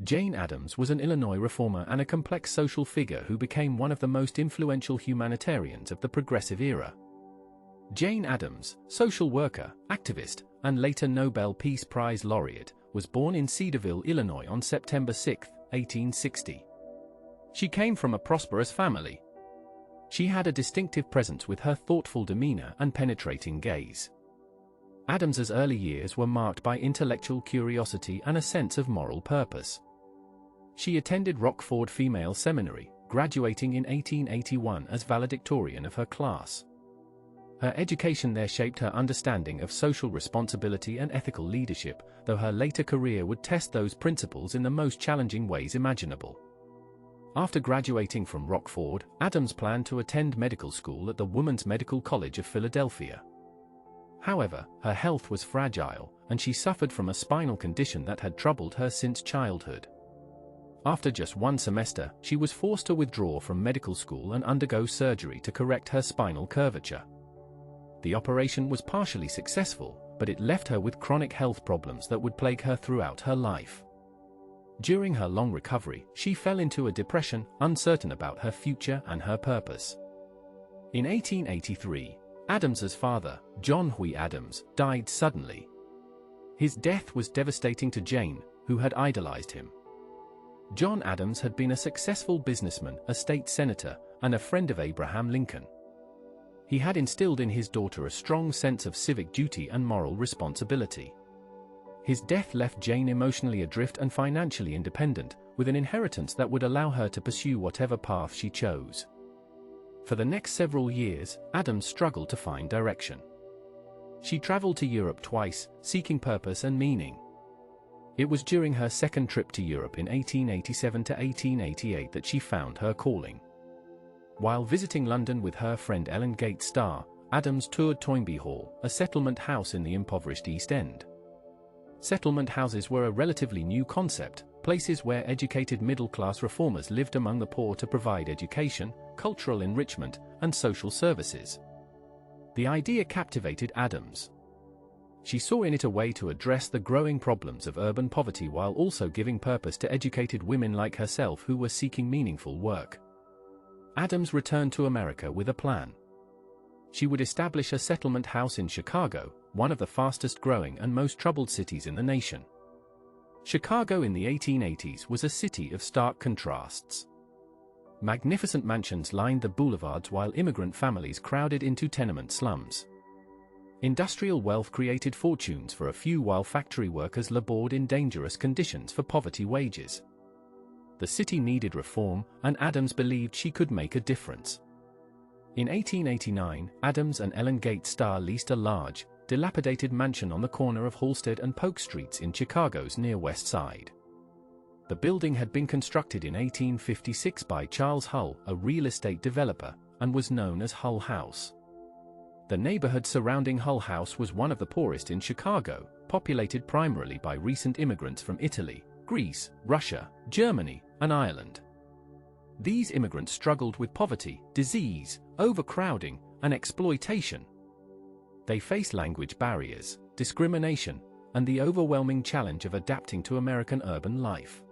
Jane Addams was an Illinois reformer and a complex social figure who became one of the most influential humanitarians of the Progressive era. Jane Addams, social worker, activist, and later Nobel Peace Prize laureate, was born in Cedarville, Illinois on September 6, 1860. She came from a prosperous family. She had a distinctive presence with her thoughtful demeanor and penetrating gaze. Addams's early years were marked by intellectual curiosity and a sense of moral purpose. She attended Rockford Female Seminary, graduating in 1881 as valedictorian of her class. Her education there shaped her understanding of social responsibility and ethical leadership, though her later career would test those principles in the most challenging ways imaginable. After graduating from Rockford, Addams planned to attend medical school at the Woman's Medical College of Philadelphia. However, her health was fragile, and she suffered from a spinal condition that had troubled her since childhood. After just one semester, she was forced to withdraw from medical school and undergo surgery to correct her spinal curvature. The operation was partially successful, but it left her with chronic health problems that would plague her throughout her life. During her long recovery, she fell into a depression, uncertain about her future and her purpose. In 1883, Addams's father, John Huey Addams, died suddenly. His death was devastating to Jane, who had idolized him. John Addams had been a successful businessman, a state senator, and a friend of Abraham Lincoln. He had instilled in his daughter a strong sense of civic duty and moral responsibility. His death left Jane emotionally adrift and financially independent, with an inheritance that would allow her to pursue whatever path she chose. For the next several years, Addams struggled to find direction. She traveled to Europe twice, seeking purpose and meaning. It was during her second trip to Europe in 1887 to 1888 that she found her calling. While visiting London with her friend Ellen Gates Starr, Addams toured Toynbee Hall, a settlement house in the impoverished East End. Settlement houses were a relatively new concept, places where educated middle-class reformers lived among the poor to provide education, cultural enrichment, and social services. The idea captivated Addams. She saw in it a way to address the growing problems of urban poverty while also giving purpose to educated women like herself who were seeking meaningful work. Addams returned to America with a plan. She would establish a settlement house in Chicago, one of the fastest-growing and most troubled cities in the nation. Chicago in the 1880s was a city of stark contrasts. Magnificent mansions lined the boulevards while immigrant families crowded into tenement slums. Industrial wealth created fortunes for a few while factory workers labored in dangerous conditions for poverty wages. The city needed reform, and Addams believed she could make a difference. In 1889, Addams and Ellen Gates Starr leased a large, dilapidated mansion on the corner of Halsted and Polk Streets in Chicago's Near West Side. The building had been constructed in 1856 by Charles Hull, a real estate developer, and was known as Hull House. The neighborhood surrounding Hull House was one of the poorest in Chicago, populated primarily by recent immigrants from Italy, Greece, Russia, Germany, and Ireland. These immigrants struggled with poverty, disease, overcrowding, and exploitation. They faced language barriers, discrimination, and the overwhelming challenge of adapting to American urban life.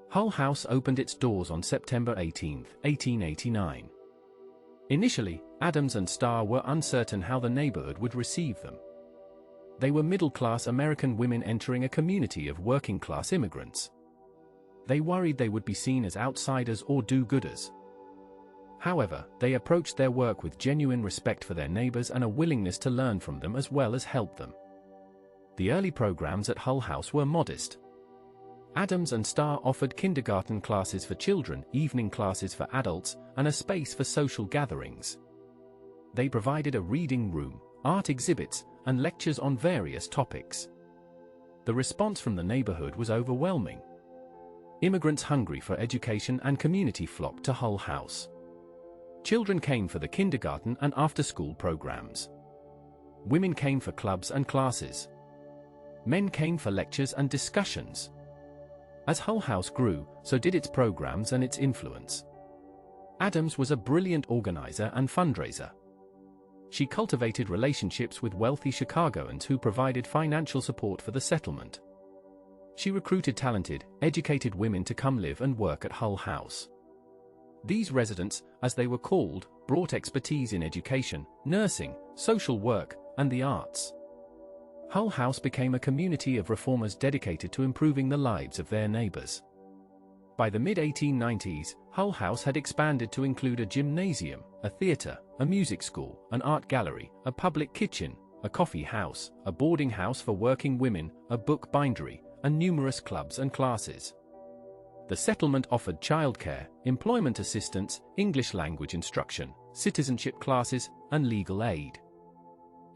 Hull House opened its doors on September 18, 1889. Initially, Addams and Starr were uncertain how the neighborhood would receive them. They were middle-class American women entering a community of working-class immigrants. They worried they would be seen as outsiders or do-gooders. However, they approached their work with genuine respect for their neighbors and a willingness to learn from them as well as help them. The early programs at Hull House were modest. Addams and Starr offered kindergarten classes for children, evening classes for adults, and a space for social gatherings. They provided a reading room, art exhibits, and lectures on various topics. The response from the neighborhood was overwhelming. Immigrants hungry for education and community flocked to Hull House. Children came for the kindergarten and after-school programs. Women came for clubs and classes. Men came for lectures and discussions. As Hull House grew, so did its programs and its influence. Addams was a brilliant organizer and fundraiser. She cultivated relationships with wealthy Chicagoans who provided financial support for the settlement. She recruited talented, educated women to come live and work at Hull House. These residents, as they were called, brought expertise in education, nursing, social work, and the arts. Hull House became a community of reformers dedicated to improving the lives of their neighbors. By the mid-1890s, Hull House had expanded to include a gymnasium, a theater, a music school, an art gallery, a public kitchen, a coffee house, a boarding house for working women, a book bindery, and numerous clubs and classes. The settlement offered childcare, employment assistance, English language instruction, citizenship classes, and legal aid.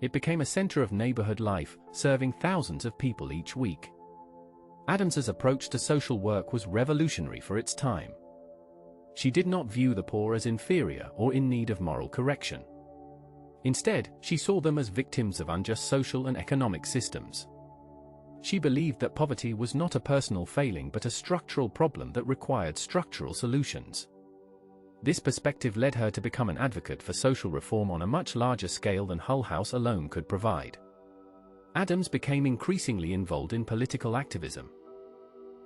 It became a center of neighborhood life, serving thousands of people each week. Adams's approach to social work was revolutionary for its time. She did not view the poor as inferior or in need of moral correction. Instead, she saw them as victims of unjust social and economic systems. She believed that poverty was not a personal failing but a structural problem that required structural solutions. This perspective led her to become an advocate for social reform on a much larger scale than Hull House alone could provide. Adams became increasingly involved in political activism.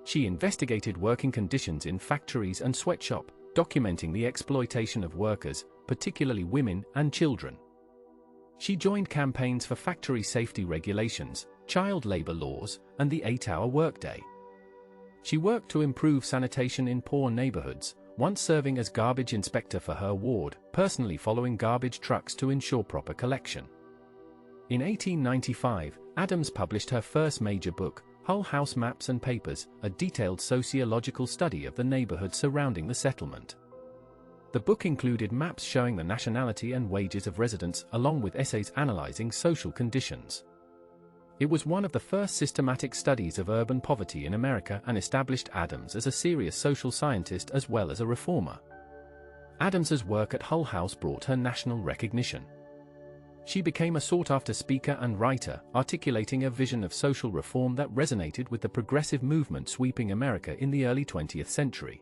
She investigated working conditions in factories and sweatshops, documenting the exploitation of workers, particularly women and children. She joined campaigns for factory safety regulations, child labor laws, and the 8-hour workday. She worked to improve sanitation in poor neighborhoods, once serving as garbage inspector for her ward, personally following garbage trucks to ensure proper collection. In 1895, Adams published her first major book, Hull House Maps and Papers, a detailed sociological study of the neighborhood surrounding the settlement. The book included maps showing the nationality and wages of residents, along with essays analyzing social conditions. It was one of the first systematic studies of urban poverty in America and established Adams as a serious social scientist as well as a reformer. Adams's work at Hull House brought her national recognition. She became a sought-after speaker and writer, articulating a vision of social reform that resonated with the progressive movement sweeping America in the early 20th century.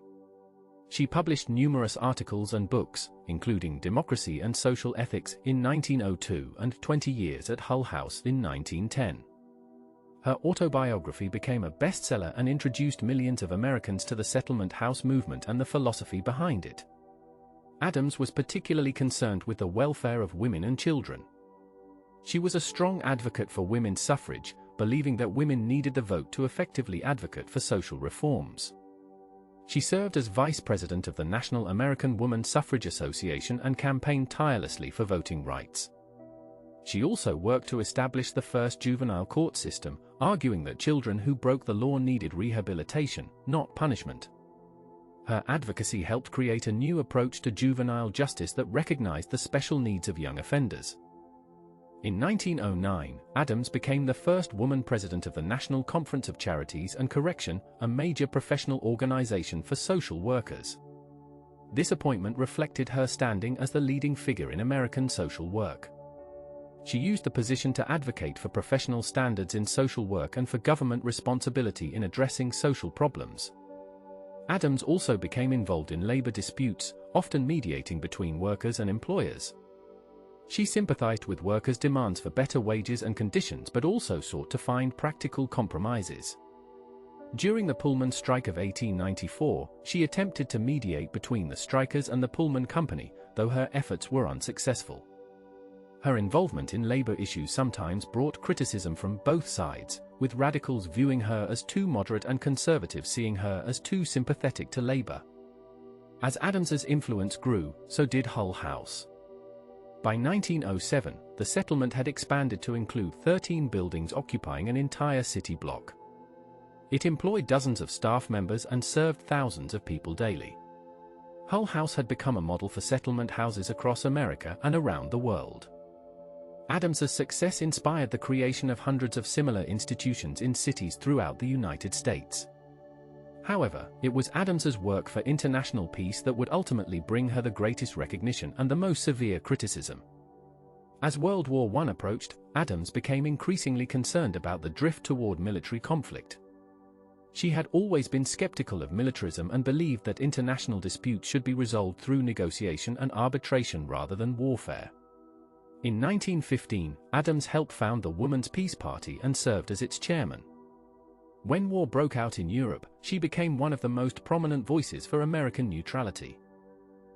She published numerous articles and books, including Democracy and Social Ethics in 1902 and 20 Years at Hull House in 1910. Her autobiography became a bestseller and introduced millions of Americans to the settlement house movement and the philosophy behind it. Adams was particularly concerned with the welfare of women and children. She was a strong advocate for women's suffrage, believing that women needed the vote to effectively advocate for social reforms. She served as vice president of the National American Woman Suffrage Association and campaigned tirelessly for voting rights. She also worked to establish the first juvenile court system, arguing that children who broke the law needed rehabilitation, not punishment. Her advocacy helped create a new approach to juvenile justice that recognized the special needs of young offenders. In 1909, Adams became the first woman president of the National Conference of Charities and Correction, a major professional organization for social workers. This appointment reflected her standing as the leading figure in American social work. She used the position to advocate for professional standards in social work and for government responsibility in addressing social problems. Adams also became involved in labor disputes, often mediating between workers and employers. She sympathized with workers' demands for better wages and conditions but also sought to find practical compromises. During the Pullman strike of 1894, she attempted to mediate between the strikers and the Pullman Company, though her efforts were unsuccessful. Her involvement in labor issues sometimes brought criticism from both sides, with radicals viewing her as too moderate and conservatives seeing her as too sympathetic to labor. As Adams's influence grew, so did Hull House. By 1907, the settlement had expanded to include 13 buildings occupying an entire city block. It employed dozens of staff members and served thousands of people daily. Hull House had become a model for settlement houses across America and around the world. Adams's success inspired the creation of hundreds of similar institutions in cities throughout the United States. However, it was Adams's work for international peace that would ultimately bring her the greatest recognition and the most severe criticism. As World War I approached, Adams became increasingly concerned about the drift toward military conflict. She had always been skeptical of militarism and believed that international disputes should be resolved through negotiation and arbitration rather than warfare. In 1915, Adams helped found the Woman's Peace Party and served as its chairman. When war broke out in Europe, she became one of the most prominent voices for American neutrality.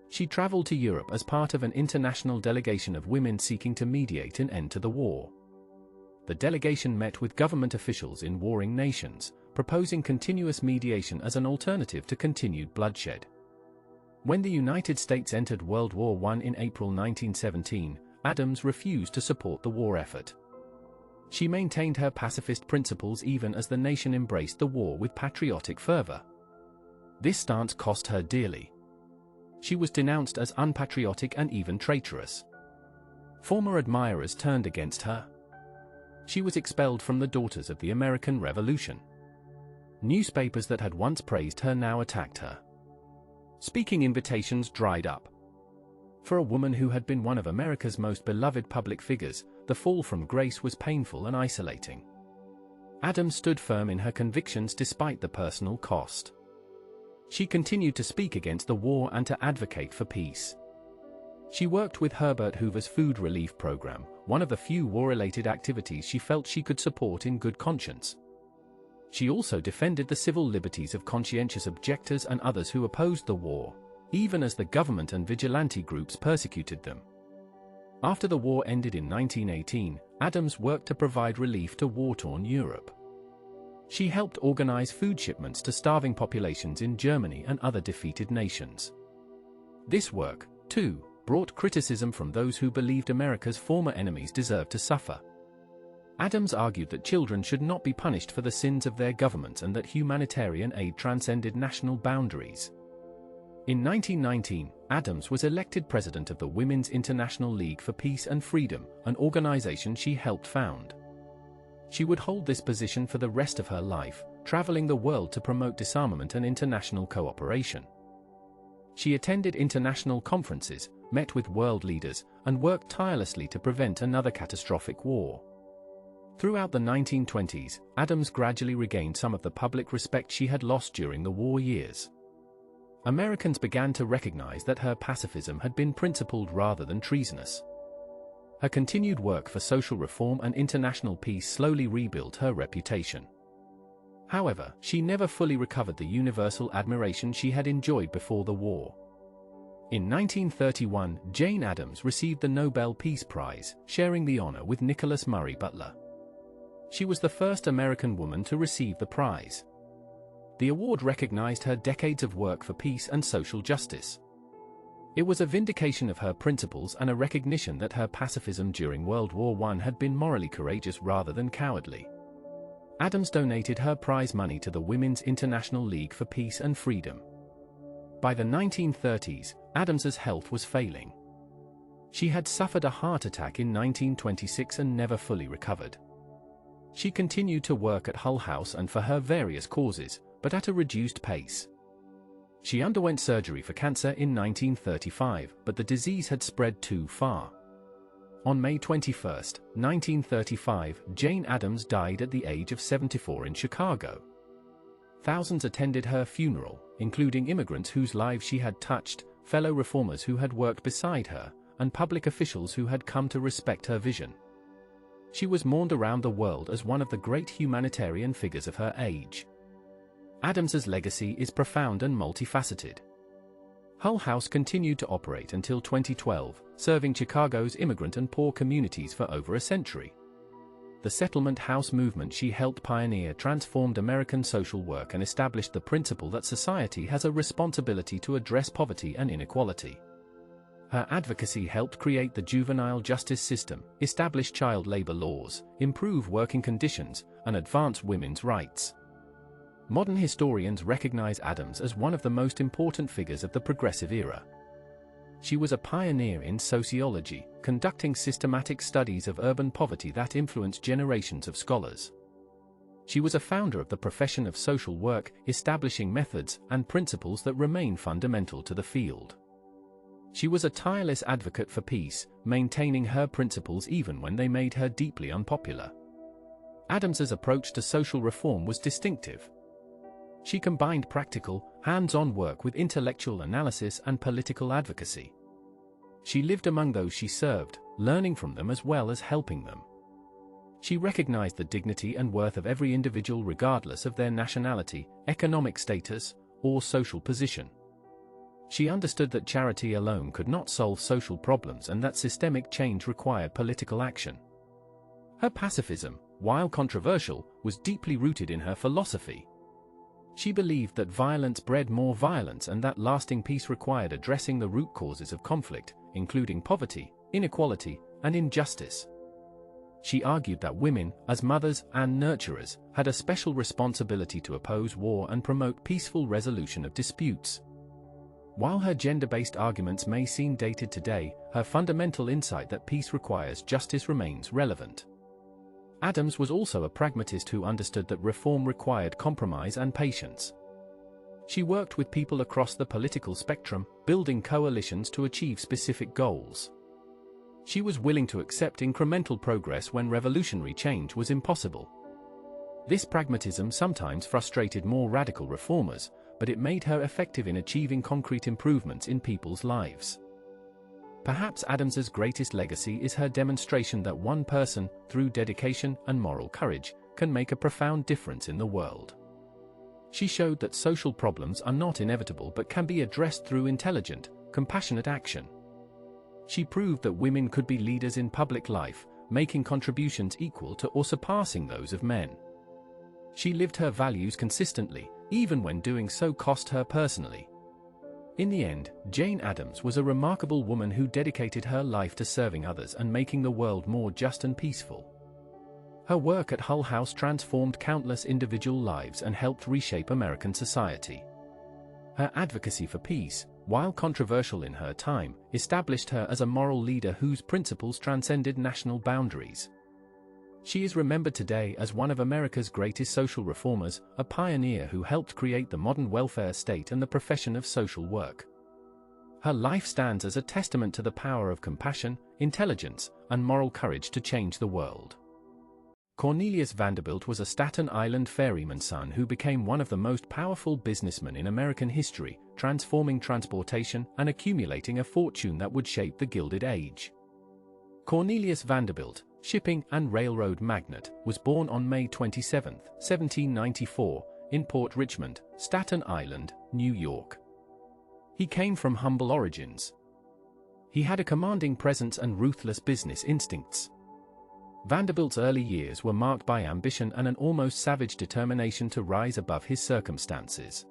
She traveled to Europe as part of an international delegation of women seeking to mediate an end to the war. The delegation met with government officials in warring nations, proposing continuous mediation as an alternative to continued bloodshed. When the United States entered World War I in April 1917, Adams refused to support the war effort. She maintained her pacifist principles even as the nation embraced the war with patriotic fervor. This stance cost her dearly. She was denounced as unpatriotic and even traitorous. Former admirers turned against her. She was expelled from the Daughters of the American Revolution. Newspapers that had once praised her now attacked her. Speaking invitations dried up. For a woman who had been one of America's most beloved public figures, the fall from grace was painful and isolating. Adams stood firm in her convictions despite the personal cost. She continued to speak against the war and to advocate for peace. She worked with Herbert Hoover's food relief program, one of the few war-related activities she felt she could support in good conscience. She also defended the civil liberties of conscientious objectors and others who opposed the war, even as the government and vigilante groups persecuted them. After the war ended in 1918, Adams worked to provide relief to war-torn Europe. She helped organize food shipments to starving populations in Germany and other defeated nations. This work, too, brought criticism from those who believed America's former enemies deserved to suffer. Adams argued that children should not be punished for the sins of their governments and that humanitarian aid transcended national boundaries. In 1919, Adams was elected president of the Women's International League for Peace and Freedom, an organization she helped found. She would hold this position for the rest of her life, traveling the world to promote disarmament and international cooperation. She attended international conferences, met with world leaders, and worked tirelessly to prevent another catastrophic war. Throughout the 1920s, Adams gradually regained some of the public respect she had lost during the war years. Americans began to recognize that her pacifism had been principled rather than treasonous. Her continued work for social reform and international peace slowly rebuilt her reputation. However, she never fully recovered the universal admiration she had enjoyed before the war. In 1931, Jane Addams received the Nobel Peace Prize, sharing the honor with Nicholas Murray Butler. She was the first American woman to receive the prize. The award recognized her decades of work for peace and social justice. It was a vindication of her principles and a recognition that her pacifism during World War I had been morally courageous rather than cowardly. Addams donated her prize money to the Women's International League for Peace and Freedom. By the 1930s, Addams's health was failing. She had suffered a heart attack in 1926 and never fully recovered. She continued to work at Hull House and for her various causes, but at a reduced pace. She underwent surgery for cancer in 1935, but the disease had spread too far. On May 21, 1935, Jane Addams died at the age of 74 in Chicago. Thousands attended her funeral, including immigrants whose lives she had touched, fellow reformers who had worked beside her, and public officials who had come to respect her vision. She was mourned around the world as one of the great humanitarian figures of her age. Addams's legacy is profound and multifaceted. Hull House continued to operate until 2012, serving Chicago's immigrant and poor communities for over a century. The settlement house movement she helped pioneer transformed American social work and established the principle that society has a responsibility to address poverty and inequality. Her advocacy helped create the juvenile justice system, establish child labor laws, improve working conditions, and advance women's rights. Modern historians recognize Addams as one of the most important figures of the progressive era. She was a pioneer in sociology, conducting systematic studies of urban poverty that influenced generations of scholars. She was a founder of the profession of social work, establishing methods and principles that remain fundamental to the field. She was a tireless advocate for peace, maintaining her principles even when they made her deeply unpopular. Addams's approach to social reform was distinctive. She combined practical, hands-on work with intellectual analysis and political advocacy. She lived among those she served, learning from them as well as helping them. She recognized the dignity and worth of every individual regardless of their nationality, economic status, or social position. She understood that charity alone could not solve social problems and that systemic change required political action. Her pacifism, while controversial, was deeply rooted in her philosophy. She believed that violence bred more violence and that lasting peace required addressing the root causes of conflict, including poverty, inequality, and injustice. She argued that women, as mothers and nurturers, had a special responsibility to oppose war and promote peaceful resolution of disputes. While her gender-based arguments may seem dated today, her fundamental insight that peace requires justice remains relevant. Adams was also a pragmatist who understood that reform required compromise and patience. She worked with people across the political spectrum, building coalitions to achieve specific goals. She was willing to accept incremental progress when revolutionary change was impossible. This pragmatism sometimes frustrated more radical reformers, but it made her effective in achieving concrete improvements in people's lives. Perhaps Adams's greatest legacy is her demonstration that one person, through dedication and moral courage, can make a profound difference in the world. She showed that social problems are not inevitable but can be addressed through intelligent, compassionate action. She proved that women could be leaders in public life, making contributions equal to or surpassing those of men. She lived her values consistently, even when doing so cost her personally. In the end, Jane Addams was a remarkable woman who dedicated her life to serving others and making the world more just and peaceful. Her work at Hull House transformed countless individual lives and helped reshape American society. Her advocacy for peace, while controversial in her time, established her as a moral leader whose principles transcended national boundaries. She is remembered today as one of America's greatest social reformers, a pioneer who helped create the modern welfare state and the profession of social work. Her life stands as a testament to the power of compassion, intelligence, and moral courage to change the world. Cornelius Vanderbilt was a Staten Island ferryman's son who became one of the most powerful businessmen in American history, transforming transportation and accumulating a fortune that would shape the Gilded Age. Cornelius Vanderbilt, shipping and railroad magnate, was born on May 27, 1794, in Port Richmond, Staten Island, New York. He came from humble origins. He had a commanding presence and ruthless business instincts. Vanderbilt's early years were marked by ambition and an almost savage determination to rise above his circumstances.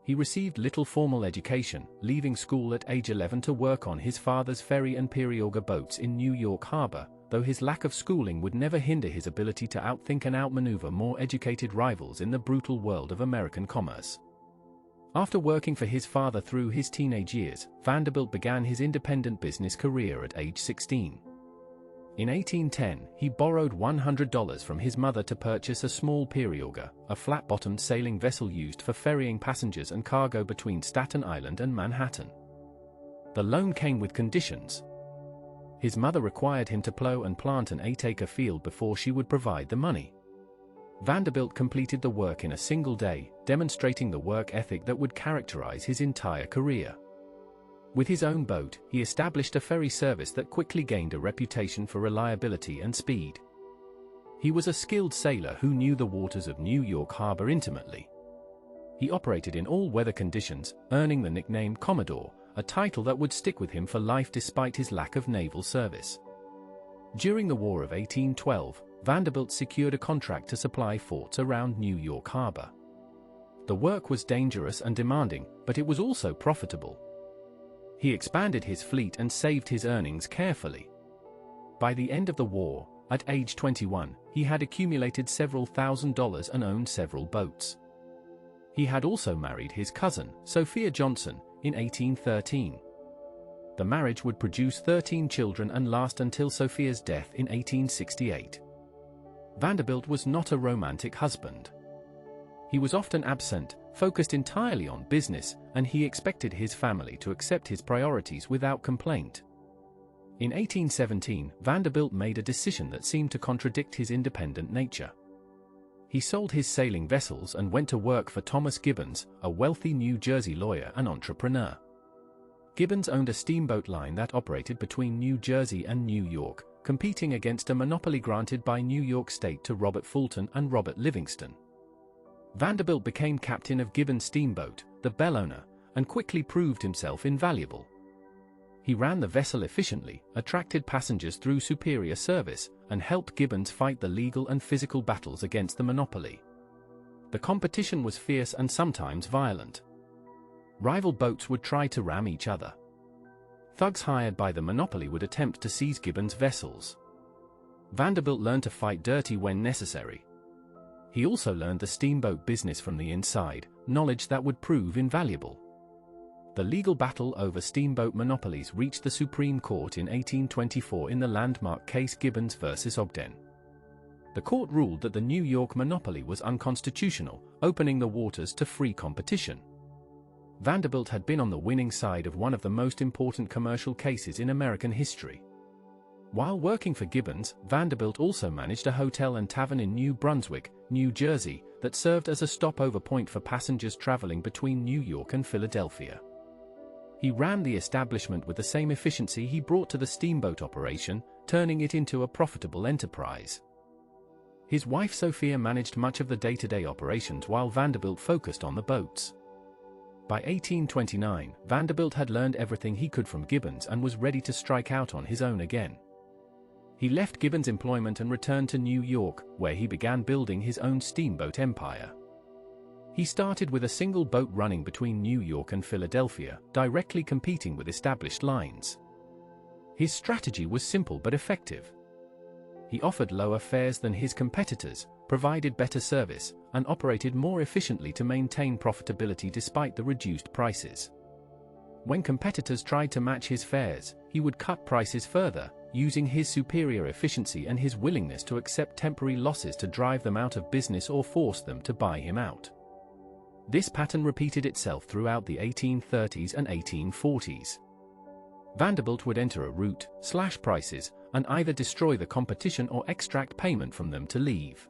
He received little formal education, leaving school at age 11 to work on his father's ferry and periauger boats in New York Harbor, though his lack of schooling would never hinder his ability to outthink and outmaneuver more educated rivals in the brutal world of American commerce. After working for his father through his teenage years, Vanderbilt began his independent business career at age 16. In 1810, he borrowed $100 from his mother to purchase a small periauger, a flat-bottomed sailing vessel used for ferrying passengers and cargo between Staten Island and Manhattan. The loan came with conditions. His mother required him to plow and plant an 8-acre field before she would provide the money. Vanderbilt completed the work in a single day, demonstrating the work ethic that would characterize his entire career. With his own boat, he established a ferry service that quickly gained a reputation for reliability and speed. He was a skilled sailor who knew the waters of New York Harbor intimately. He operated in all weather conditions, earning the nickname Commodore, a title that would stick with him for life despite his lack of naval service. During the War of 1812, Vanderbilt secured a contract to supply forts around New York Harbor. The work was dangerous and demanding, but it was also profitable. He expanded his fleet and saved his earnings carefully. By the end of the war, at age 21, he had accumulated several $1,000s and owned several boats. He had also married his cousin, Sophia Johnson, in 1813. The marriage would produce 13 children and last until Sophia's death in 1868. Vanderbilt was not a romantic husband. He was often absent, focused entirely on business, and he expected his family to accept his priorities without complaint. In 1817, Vanderbilt made a decision that seemed to contradict his independent nature. He sold his sailing vessels and went to work for Thomas Gibbons, a wealthy New Jersey lawyer and entrepreneur. Gibbons owned a steamboat line that operated between New Jersey and New York, competing against a monopoly granted by New York State to Robert Fulton and Robert Livingston. Vanderbilt became captain of Gibbons Steamboat, the Bellona, and quickly proved himself invaluable. He ran the vessel efficiently, attracted passengers through superior service, and helped Gibbons fight the legal and physical battles against the monopoly. The competition was fierce and sometimes violent. Rival boats would try to ram each other. Thugs hired by the monopoly would attempt to seize Gibbons' vessels. Vanderbilt learned to fight dirty when necessary. He also learned the steamboat business from the inside, knowledge that would prove invaluable. The legal battle over steamboat monopolies reached the Supreme Court in 1824 in the landmark case Gibbons versus Ogden. The court ruled that the New York monopoly was unconstitutional, opening the waters to free competition. Vanderbilt had been on the winning side of one of the most important commercial cases in American history. While working for Gibbons, Vanderbilt also managed a hotel and tavern in New Brunswick, New Jersey, that served as a stopover point for passengers traveling between New York and Philadelphia. He ran the establishment with the same efficiency he brought to the steamboat operation, turning it into a profitable enterprise. His wife Sophia managed much of the day-to-day operations while Vanderbilt focused on the boats. By 1829, Vanderbilt had learned everything he could from Gibbons and was ready to strike out on his own again. He left Gibbons' employment and returned to New York, where he began building his own steamboat empire. He started with a single boat running between New York and Philadelphia, directly competing with established lines. His strategy was simple but effective. He offered lower fares than his competitors, provided better service, and operated more efficiently to maintain profitability despite the reduced prices. When competitors tried to match his fares, he would cut prices further, using his superior efficiency and his willingness to accept temporary losses to drive them out of business or force them to buy him out. This pattern repeated itself throughout the 1830s and 1840s. Vanderbilt would enter a route, slash prices, and either destroy the competition or extract payment from them to leave.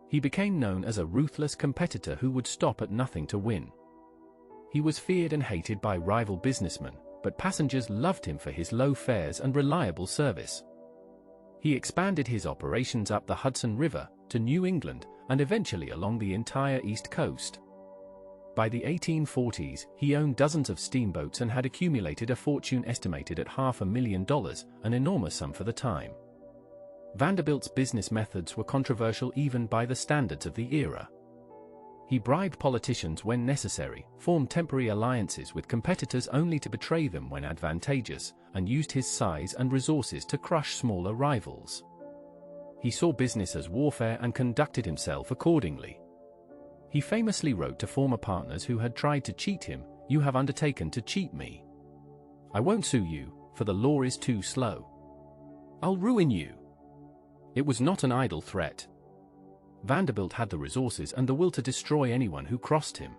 He became known as a ruthless competitor who would stop at nothing to win. He was feared and hated by rival businessmen, but passengers loved him for his low fares and reliable service. He expanded his operations up the Hudson River, to New England, and eventually along the entire East Coast. By the 1840s, he owned dozens of steamboats and had accumulated a fortune estimated at $500,000, an enormous sum for the time. Vanderbilt's business methods were controversial even by the standards of the era. He bribed politicians when necessary, formed temporary alliances with competitors only to betray them when advantageous, and used his size and resources to crush smaller rivals. He saw business as warfare and conducted himself accordingly. He famously wrote to former partners who had tried to cheat him, "You have undertaken to cheat me. I won't sue you, for the law is too slow. I'll ruin you." It was not an idle threat. Vanderbilt had the resources and the will to destroy anyone who crossed him.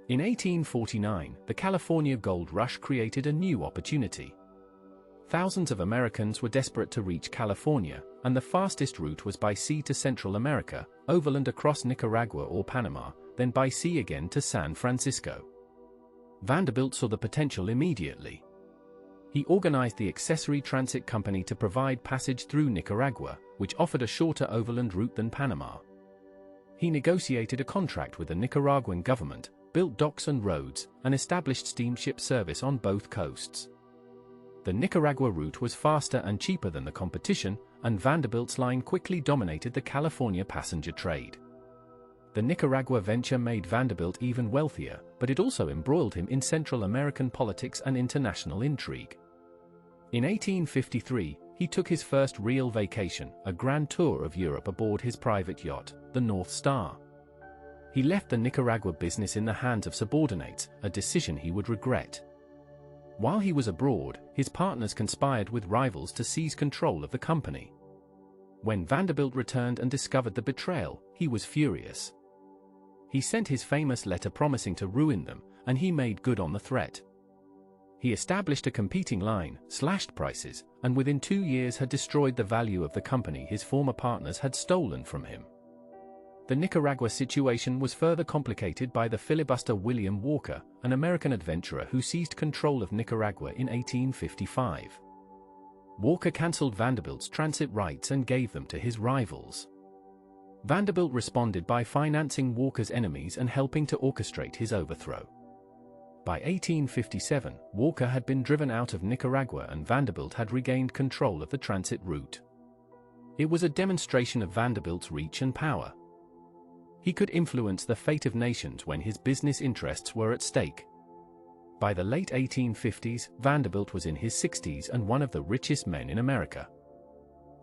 In 1849, the California gold rush created a new opportunity. Thousands of Americans were desperate to reach California, and the fastest route was by sea to Central America, overland across Nicaragua or Panama, then by sea again to San Francisco. Vanderbilt saw the potential immediately. He organized the Accessory Transit Company to provide passage through Nicaragua, which offered a shorter overland route than Panama. He negotiated a contract with the Nicaraguan government, built docks and roads, and established steamship service on both coasts. The Nicaragua route was faster and cheaper than the competition, and Vanderbilt's line quickly dominated the California passenger trade. The Nicaragua venture made Vanderbilt even wealthier, but it also embroiled him in Central American politics and international intrigue. In 1853, he took his first real vacation, a grand tour of Europe aboard his private yacht, the North Star. He left the Nicaragua business in the hands of subordinates, a decision he would regret. While he was abroad, his partners conspired with rivals to seize control of the company. When Vanderbilt returned and discovered the betrayal, he was furious. He sent his famous letter promising to ruin them, and he made good on the threat. He established a competing line, slashed prices, and within 2 years had destroyed the value of the company his former partners had stolen from him. The Nicaragua situation was further complicated by the filibuster William Walker, an American adventurer who seized control of Nicaragua in 1855. Walker cancelled Vanderbilt's transit rights and gave them to his rivals. Vanderbilt responded by financing Walker's enemies and helping to orchestrate his overthrow. By 1857, Walker had been driven out of Nicaragua and Vanderbilt had regained control of the transit route. It was a demonstration of Vanderbilt's reach and power. He could influence the fate of nations when his business interests were at stake. By the late 1850s, Vanderbilt was in his 60s and one of the richest men in America.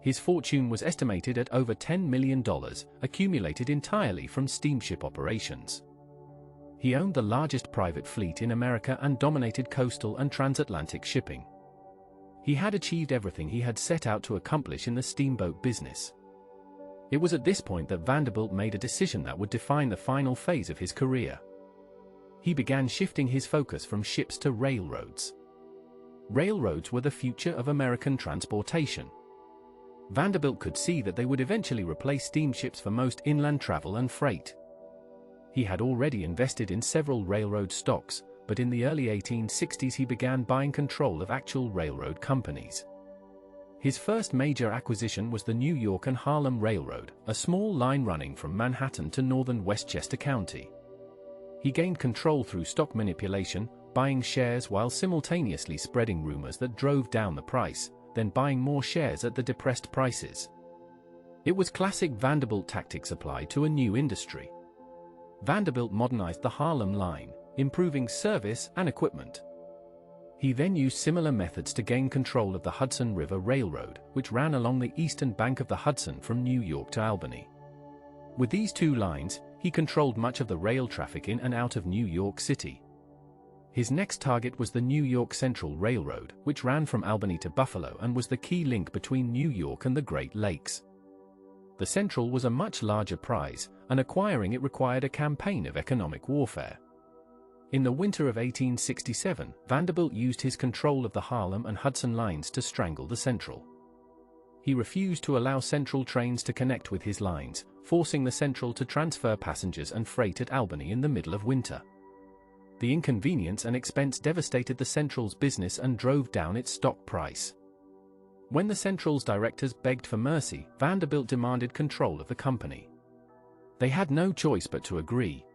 His fortune was estimated at over $10 million, accumulated entirely from steamship operations. He owned the largest private fleet in America and dominated coastal and transatlantic shipping. He had achieved everything he had set out to accomplish in the steamboat business. It was at this point that Vanderbilt made a decision that would define the final phase of his career. He began shifting his focus from ships to railroads. Railroads were the future of American transportation. Vanderbilt could see that they would eventually replace steamships for most inland travel and freight. He had already invested in several railroad stocks, but in the early 1860s he began buying control of actual railroad companies. His first major acquisition was the New York and Harlem Railroad, a small line running from Manhattan to northern Westchester County. He gained control through stock manipulation, buying shares while simultaneously spreading rumors that drove down the price, then buying more shares at the depressed prices. It was classic Vanderbilt tactics applied to a new industry. Vanderbilt modernized the Harlem line, improving service and equipment. He then used similar methods to gain control of the Hudson River Railroad, which ran along the eastern bank of the Hudson from New York to Albany. With these two lines, he controlled much of the rail traffic in and out of New York City. His next target was the New York Central Railroad, which ran from Albany to Buffalo and was the key link between New York and the Great Lakes. The Central was a much larger prize, and acquiring it required a campaign of economic warfare. In the winter of 1867, Vanderbilt used his control of the Harlem and Hudson lines to strangle the Central. He refused to allow Central trains to connect with his lines, forcing the Central to transfer passengers and freight at Albany in the middle of winter. The inconvenience and expense devastated the Central's business and drove down its stock price. When the Central's directors begged for mercy, Vanderbilt demanded control of the company. They had no choice but to agree.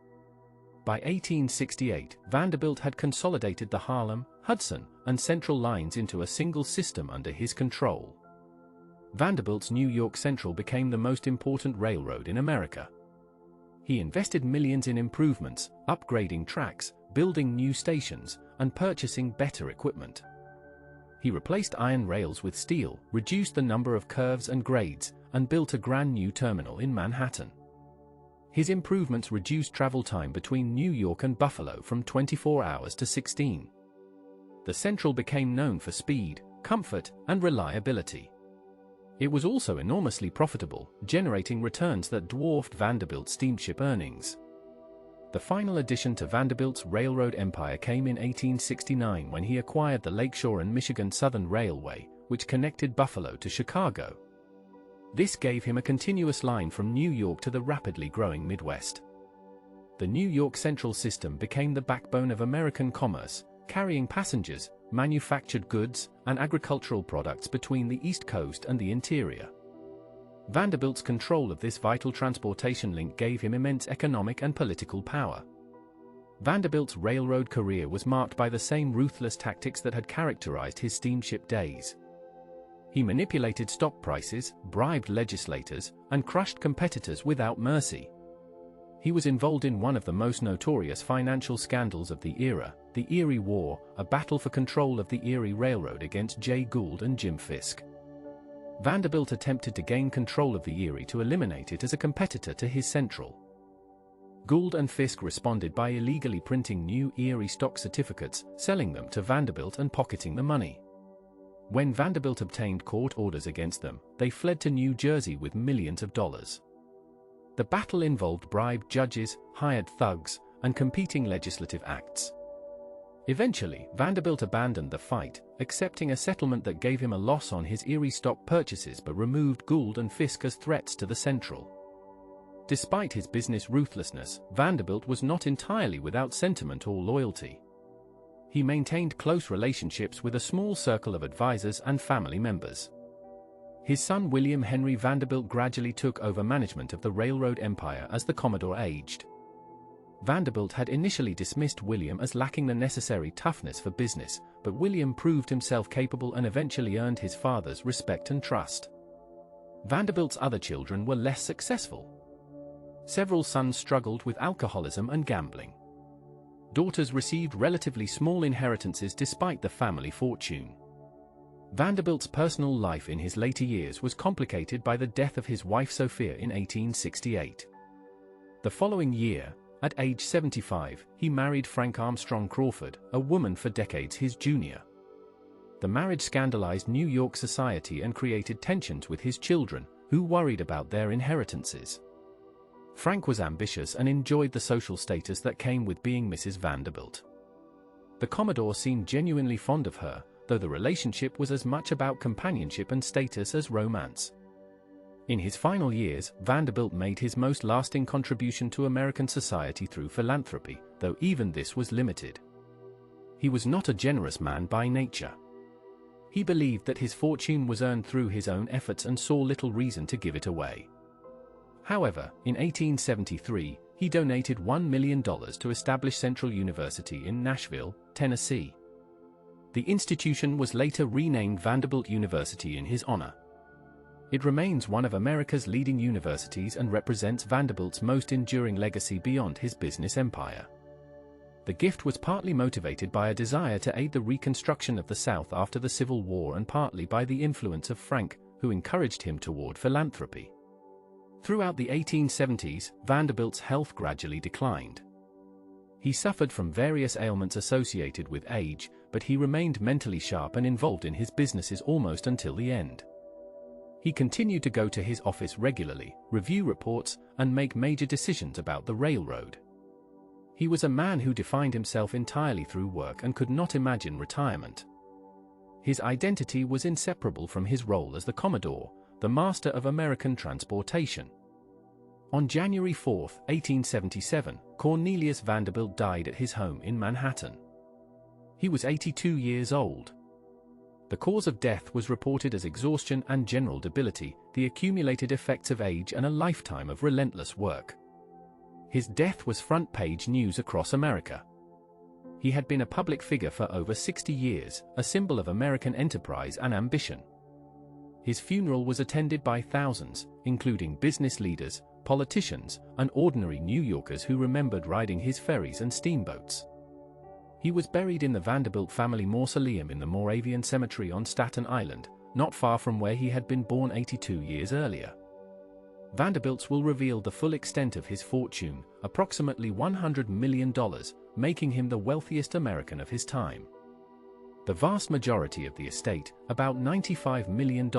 By 1868, Vanderbilt had consolidated the Harlem, Hudson, and Central lines into a single system under his control. Vanderbilt's New York Central became the most important railroad in America. He invested millions in improvements, upgrading tracks, building new stations, and purchasing better equipment. He replaced iron rails with steel, reduced the number of curves and grades, and built a brand new terminal in Manhattan. His improvements reduced travel time between New York and Buffalo from 24 hours to 16. The Central became known for speed, comfort, and reliability. It was also enormously profitable, generating returns that dwarfed Vanderbilt's steamship earnings. The final addition to Vanderbilt's railroad empire came in 1869 when he acquired the Lakeshore and Michigan Southern Railway, which connected Buffalo to Chicago. This gave him a continuous line from New York to the rapidly growing Midwest. The New York Central system became the backbone of American commerce, carrying passengers, manufactured goods, and agricultural products between the East Coast and the interior. Vanderbilt's control of this vital transportation link gave him immense economic and political power. Vanderbilt's railroad career was marked by the same ruthless tactics that had characterized his steamship days. He manipulated stock prices, bribed legislators, and crushed competitors without mercy. He was involved in one of the most notorious financial scandals of the era, the Erie War, a battle for control of the Erie Railroad against Jay Gould and Jim Fisk. Vanderbilt attempted to gain control of the Erie to eliminate it as a competitor to his Central. Gould and Fisk responded by illegally printing new Erie stock certificates, selling them to Vanderbilt and pocketing the money. When Vanderbilt obtained court orders against them, they fled to New Jersey with millions of dollars. The battle involved bribed judges, hired thugs, and competing legislative acts. Eventually, Vanderbilt abandoned the fight, accepting a settlement that gave him a loss on his Erie stock purchases but removed Gould and Fisk as threats to the Central. Despite his business ruthlessness, Vanderbilt was not entirely without sentiment or loyalty. He maintained close relationships with a small circle of advisors and family members. His son William Henry Vanderbilt gradually took over management of the railroad empire as the Commodore aged. Vanderbilt had initially dismissed William as lacking the necessary toughness for business, but William proved himself capable and eventually earned his father's respect and trust. Vanderbilt's other children were less successful. Several sons struggled with alcoholism and gambling. Daughters received relatively small inheritances despite the family fortune. Vanderbilt's personal life in his later years was complicated by the death of his wife Sophia in 1868. The following year, at age 75, he married Frank Armstrong Crawford, a woman for decades his junior. The marriage scandalized New York society and created tensions with his children, who worried about their inheritances. Frank was ambitious and enjoyed the social status that came with being Mrs. Vanderbilt. The Commodore seemed genuinely fond of her, though the relationship was as much about companionship and status as romance. In his final years, Vanderbilt made his most lasting contribution to American society through philanthropy, though even this was limited. He was not a generous man by nature. He believed that his fortune was earned through his own efforts and saw little reason to give it away. However, in 1873, he donated $1 million to establish Central University in Nashville, Tennessee. The institution was later renamed Vanderbilt University in his honor. It remains one of America's leading universities and represents Vanderbilt's most enduring legacy beyond his business empire. The gift was partly motivated by a desire to aid the Reconstruction of the South after the Civil War and partly by the influence of Frank, who encouraged him toward philanthropy. Throughout the 1870s, Vanderbilt's health gradually declined. He suffered from various ailments associated with age, but he remained mentally sharp and involved in his businesses almost until the end. He continued to go to his office regularly, review reports, and make major decisions about the railroad. He was a man who defined himself entirely through work and could not imagine retirement. His identity was inseparable from his role as the Commodore, the master of American transportation. On January 4, 1877, Cornelius Vanderbilt died at his home in Manhattan. He was 82 years old. The cause of death was reported as exhaustion and general debility, the accumulated effects of age and a lifetime of relentless work. His death was front-page news across America. He had been a public figure for over 60 years, a symbol of American enterprise and ambition. His funeral was attended by thousands, including business leaders, politicians, and ordinary New Yorkers who remembered riding his ferries and steamboats. He was buried in the Vanderbilt family mausoleum in the Moravian Cemetery on Staten Island, not far from where he had been born 82 years earlier. Vanderbilt's will reveal the full extent of his fortune, approximately $100 million, making him the wealthiest American of his time. The vast majority of the estate, about $95 million,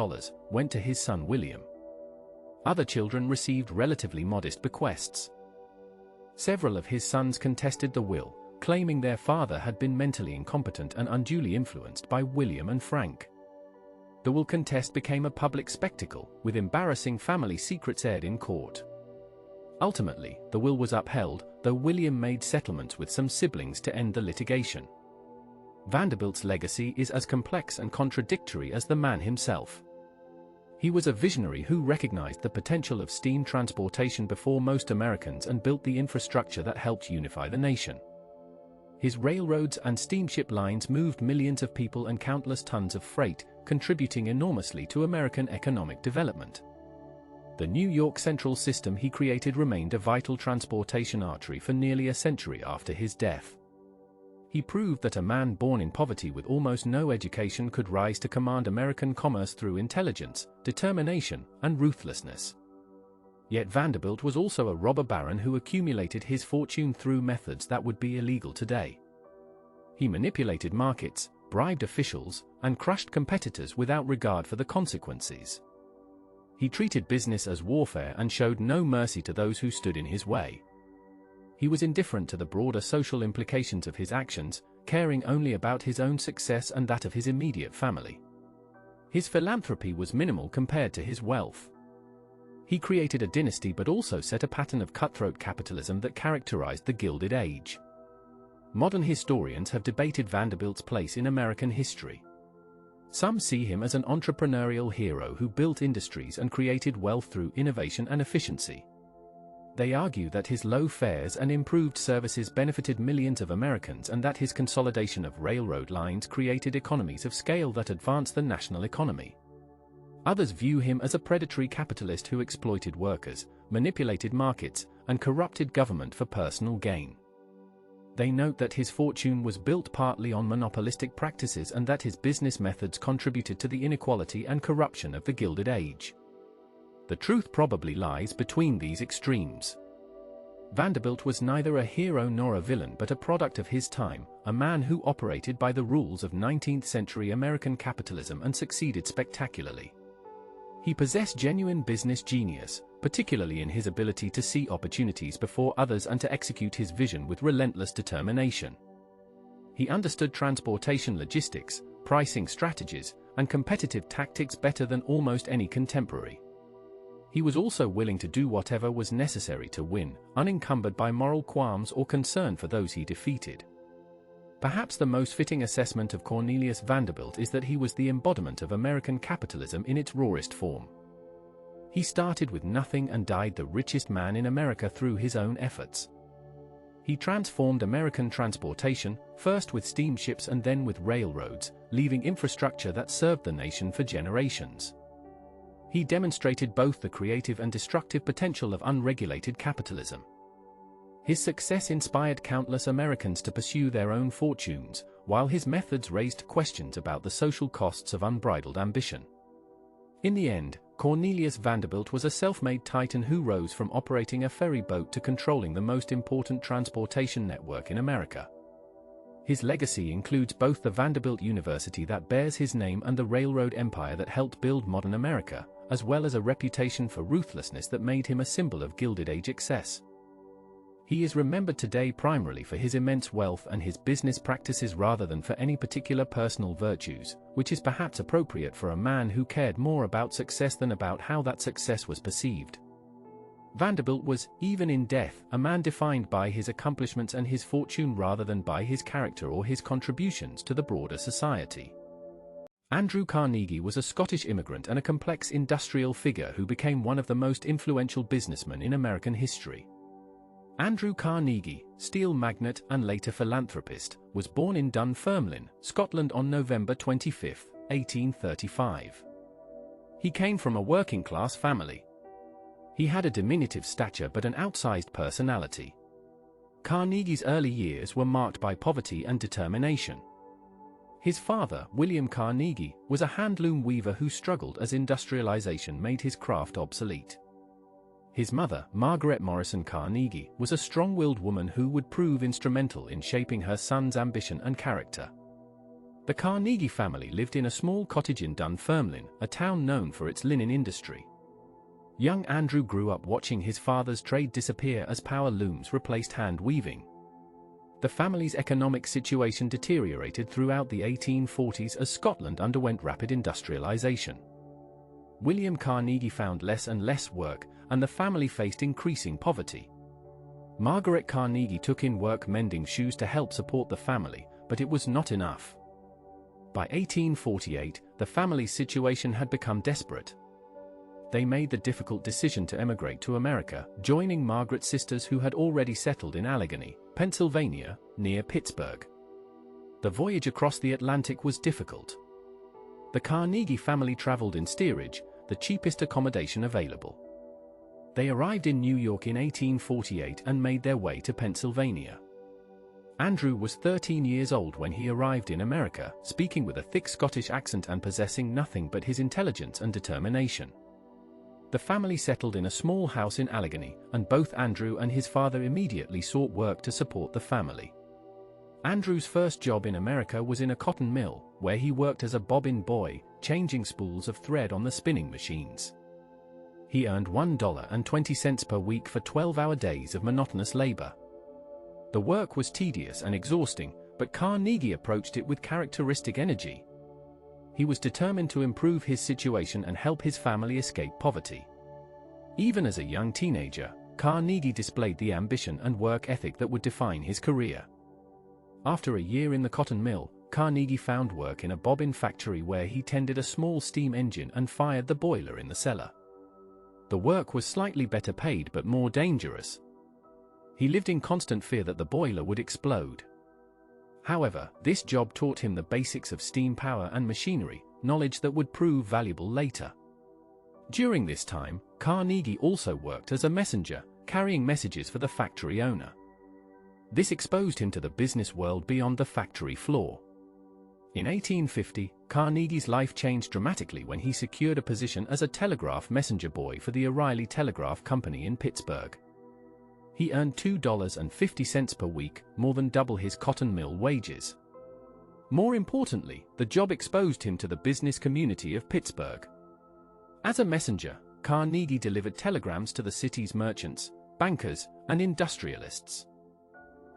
went to his son William. Other children received relatively modest bequests. Several of his sons contested the will, claiming their father had been mentally incompetent and unduly influenced by William and Frank. The will contest became a public spectacle, with embarrassing family secrets aired in court. Ultimately, the will was upheld, though William made settlements with some siblings to end the litigation. Vanderbilt's legacy is as complex and contradictory as the man himself. He was a visionary who recognized the potential of steam transportation before most Americans and built the infrastructure that helped unify the nation. His railroads and steamship lines moved millions of people and countless tons of freight, contributing enormously to American economic development. The New York Central system he created remained a vital transportation artery for nearly a century after his death. He proved that a man born in poverty with almost no education could rise to command American commerce through intelligence, determination, and ruthlessness. Yet Vanderbilt was also a robber baron who accumulated his fortune through methods that would be illegal today. He manipulated markets, bribed officials, and crushed competitors without regard for the consequences. He treated business as warfare and showed no mercy to those who stood in his way. He was indifferent to the broader social implications of his actions, caring only about his own success and that of his immediate family. His philanthropy was minimal compared to his wealth. He created a dynasty but also set a pattern of cutthroat capitalism that characterized the Gilded Age. Modern historians have debated Vanderbilt's place in American history. Some see him as an entrepreneurial hero who built industries and created wealth through innovation and efficiency. They argue that his low fares and improved services benefited millions of Americans and that his consolidation of railroad lines created economies of scale that advanced the national economy. Others view him as a predatory capitalist who exploited workers, manipulated markets, and corrupted government for personal gain. They note that his fortune was built partly on monopolistic practices and that his business methods contributed to the inequality and corruption of the Gilded Age. The truth probably lies between these extremes. Vanderbilt was neither a hero nor a villain but a product of his time, a man who operated by the rules of 19th-century American capitalism and succeeded spectacularly. He possessed genuine business genius, particularly in his ability to see opportunities before others and to execute his vision with relentless determination. He understood transportation logistics, pricing strategies, and competitive tactics better than almost any contemporary. He was also willing to do whatever was necessary to win, unencumbered by moral qualms or concern for those he defeated. Perhaps the most fitting assessment of Cornelius Vanderbilt is that he was the embodiment of American capitalism in its rawest form. He started with nothing and died the richest man in America through his own efforts. He transformed American transportation, first with steamships and then with railroads, leaving infrastructure that served the nation for generations. He demonstrated both the creative and destructive potential of unregulated capitalism. His success inspired countless Americans to pursue their own fortunes, while his methods raised questions about the social costs of unbridled ambition. In the end, Cornelius Vanderbilt was a self-made titan who rose from operating a ferry boat to controlling the most important transportation network in America. His legacy includes both the Vanderbilt University that bears his name and the railroad empire that helped build modern America, as well as a reputation for ruthlessness that made him a symbol of Gilded Age excess. He is remembered today primarily for his immense wealth and his business practices rather than for any particular personal virtues, which is perhaps appropriate for a man who cared more about success than about how that success was perceived. Vanderbilt was, even in death, a man defined by his accomplishments and his fortune rather than by his character or his contributions to the broader society. Andrew Carnegie was a Scottish immigrant and a complex industrial figure who became one of the most influential businessmen in American history. Andrew Carnegie, steel magnate and later philanthropist, was born in Dunfermline, Scotland on November 25, 1835. He came from a working-class family. He had a diminutive stature but an outsized personality. Carnegie's early years were marked by poverty and determination. His father, William Carnegie, was a handloom weaver who struggled as industrialization made his craft obsolete. His mother, Margaret Morrison Carnegie, was a strong-willed woman who would prove instrumental in shaping her son's ambition and character. The Carnegie family lived in a small cottage in Dunfermline, a town known for its linen industry. Young Andrew grew up watching his father's trade disappear as power looms replaced hand weaving. The family's economic situation deteriorated throughout the 1840s as Scotland underwent rapid industrialization. William Carnegie found less and less work, and the family faced increasing poverty. Margaret Carnegie took in work mending shoes to help support the family, but it was not enough. By 1848, the family's situation had become desperate. They made the difficult decision to emigrate to America, joining Margaret's sisters who had already settled in Allegheny, Pennsylvania, near Pittsburgh. The voyage across the Atlantic was difficult. The Carnegie family traveled in steerage, the cheapest accommodation available. They arrived in New York in 1848 and made their way to Pennsylvania. Andrew was 13 years old when he arrived in America, speaking with a thick Scottish accent and possessing nothing but his intelligence and determination. The family settled in a small house in Allegheny, and both Andrew and his father immediately sought work to support the family. Andrew's first job in America was in a cotton mill, where he worked as a bobbin boy, changing spools of thread on the spinning machines. He earned $1.20 per week for 12-hour days of monotonous labor. The work was tedious and exhausting, but Carnegie approached it with characteristic energy. He was determined to improve his situation and help his family escape poverty. Even as a young teenager, Carnegie displayed the ambition and work ethic that would define his career. After a year in the cotton mill, Carnegie found work in a bobbin factory where he tended a small steam engine and fired the boiler in the cellar. The work was slightly better paid but more dangerous. He lived in constant fear that the boiler would explode. However, this job taught him the basics of steam power and machinery, knowledge that would prove valuable later. During this time, Carnegie also worked as a messenger, carrying messages for the factory owner. This exposed him to the business world beyond the factory floor. In 1850, Carnegie's life changed dramatically when he secured a position as a telegraph messenger boy for the O'Reilly Telegraph Company in Pittsburgh. He earned $2.50 per week, more than double his cotton mill wages. More importantly, the job exposed him to the business community of Pittsburgh. As a messenger, Carnegie delivered telegrams to the city's merchants, bankers, and industrialists.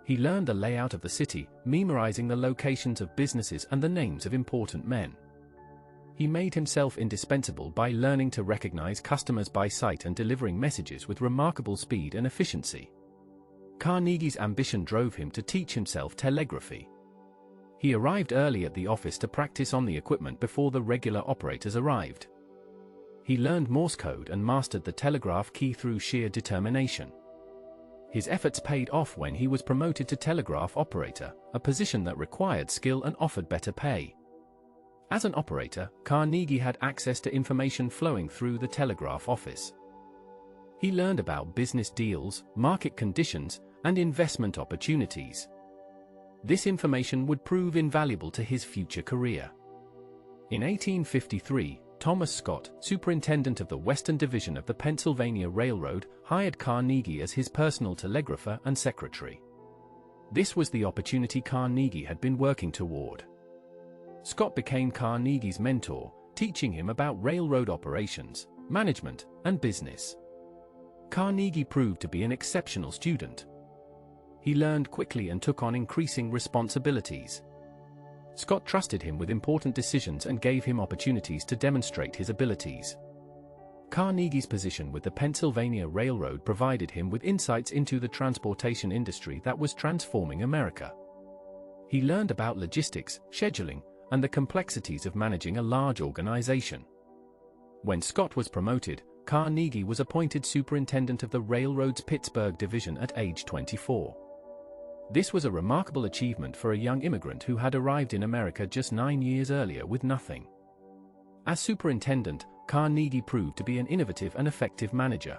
He learned the layout of the city, memorizing the locations of businesses and the names of important men. He made himself indispensable by learning to recognize customers by sight and delivering messages with remarkable speed and efficiency. Carnegie's ambition drove him to teach himself telegraphy. He arrived early at the office to practice on the equipment before the regular operators arrived. He learned Morse code and mastered the telegraph key through sheer determination. His efforts paid off when he was promoted to telegraph operator, a position that required skill and offered better pay. As an operator, Carnegie had access to information flowing through the telegraph office. He learned about business deals, market conditions, and investment opportunities. This information would prove invaluable to his future career. In 1853, Thomas Scott, superintendent of the Western Division of the Pennsylvania Railroad, hired Carnegie as his personal telegrapher and secretary. This was the opportunity Carnegie had been working toward. Scott became Carnegie's mentor, teaching him about railroad operations, management, and business. Carnegie proved to be an exceptional student. He learned quickly and took on increasing responsibilities. Scott trusted him with important decisions and gave him opportunities to demonstrate his abilities. Carnegie's position with the Pennsylvania Railroad provided him with insights into the transportation industry that was transforming America. He learned about logistics, scheduling, and the complexities of managing a large organization. When Scott was promoted, Carnegie was appointed superintendent of the railroad's Pittsburgh division at age 24. This was a remarkable achievement for a young immigrant who had arrived in America just 9 years earlier with nothing. As superintendent, Carnegie proved to be an innovative and effective manager.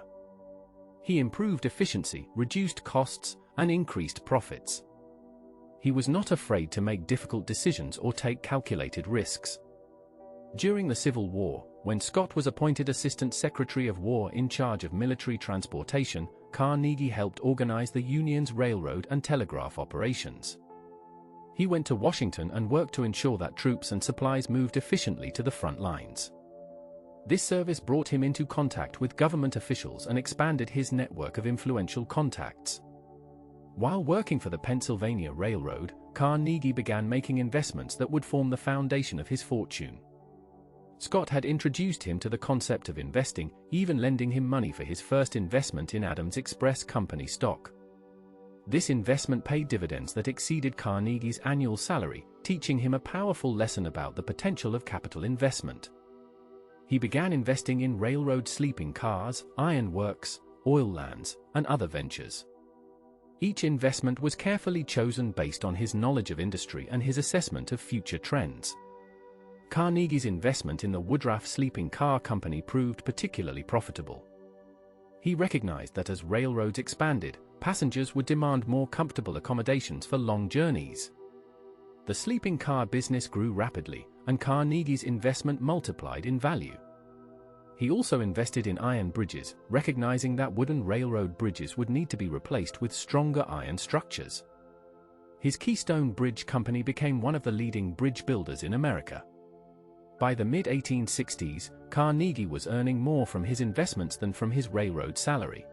He improved efficiency, reduced costs, and increased profits. He was not afraid to make difficult decisions or take calculated risks. During the Civil War, when Scott was appointed Assistant Secretary of War in charge of military transportation, Carnegie helped organize the Union's railroad and telegraph operations. He went to Washington and worked to ensure that troops and supplies moved efficiently to the front lines. This service brought him into contact with government officials and expanded his network of influential contacts. While working for the Pennsylvania Railroad, Carnegie began making investments that would form the foundation of his fortune. Scott had introduced him to the concept of investing, even lending him money for his first investment in Adams Express Company stock. This investment paid dividends that exceeded Carnegie's annual salary, teaching him a powerful lesson about the potential of capital investment. He began investing in railroad sleeping cars, iron works, oil lands, and other ventures. Each investment was carefully chosen based on his knowledge of industry and his assessment of future trends. Carnegie's investment in the Woodruff Sleeping Car Company proved particularly profitable. He recognized that as railroads expanded, passengers would demand more comfortable accommodations for long journeys. The sleeping car business grew rapidly, and Carnegie's investment multiplied in value. He also invested in iron bridges, recognizing that wooden railroad bridges would need to be replaced with stronger iron structures. His Keystone Bridge Company became one of the leading bridge builders in America. By the mid-1860s, Carnegie was earning more from his investments than from his railroad salary.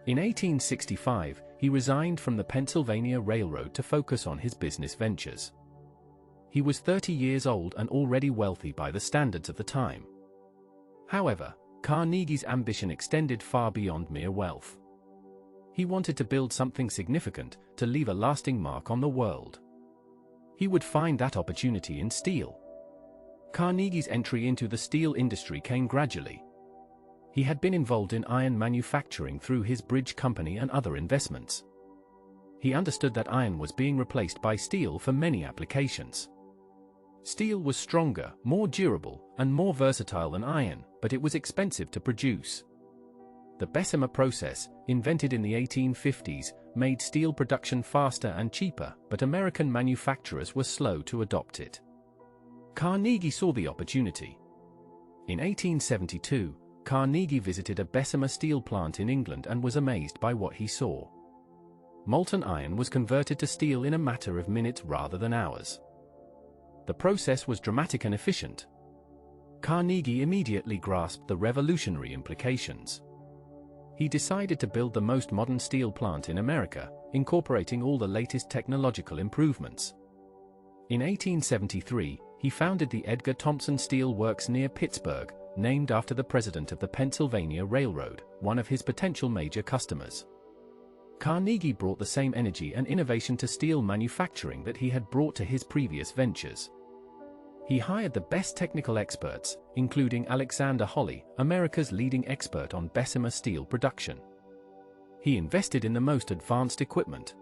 In 1865, he resigned from the Pennsylvania Railroad to focus on his business ventures. He was 30 years old and already wealthy by the standards of the time. However, Carnegie's ambition extended far beyond mere wealth. He wanted to build something significant, to leave a lasting mark on the world. he would find that opportunity in steel. Carnegie's entry into the steel industry came gradually. He had been involved in iron manufacturing through his bridge company and other investments. He understood that iron was being replaced by steel for many applications. Steel was stronger, more durable, and more versatile than iron, but it was expensive to produce. The Bessemer process, invented in the 1850s, made steel production faster and cheaper, but American manufacturers were slow to adopt it. Carnegie saw the opportunity. In 1872, Carnegie visited a Bessemer steel plant in England and was amazed by what he saw. Molten iron was converted to steel in a matter of minutes rather than hours. The process was dramatic and efficient. Carnegie immediately grasped the revolutionary implications. He decided to build the most modern steel plant in America, incorporating all the latest technological improvements. In 1873, he founded the Edgar Thomson Steel Works near Pittsburgh, named after the president of the Pennsylvania Railroad, one of his potential major customers. Carnegie brought the same energy and innovation to steel manufacturing that he had brought to his previous ventures. He hired the best technical experts, including Alexander Holley, America's leading expert on Bessemer steel production. He invested in the most advanced equipment.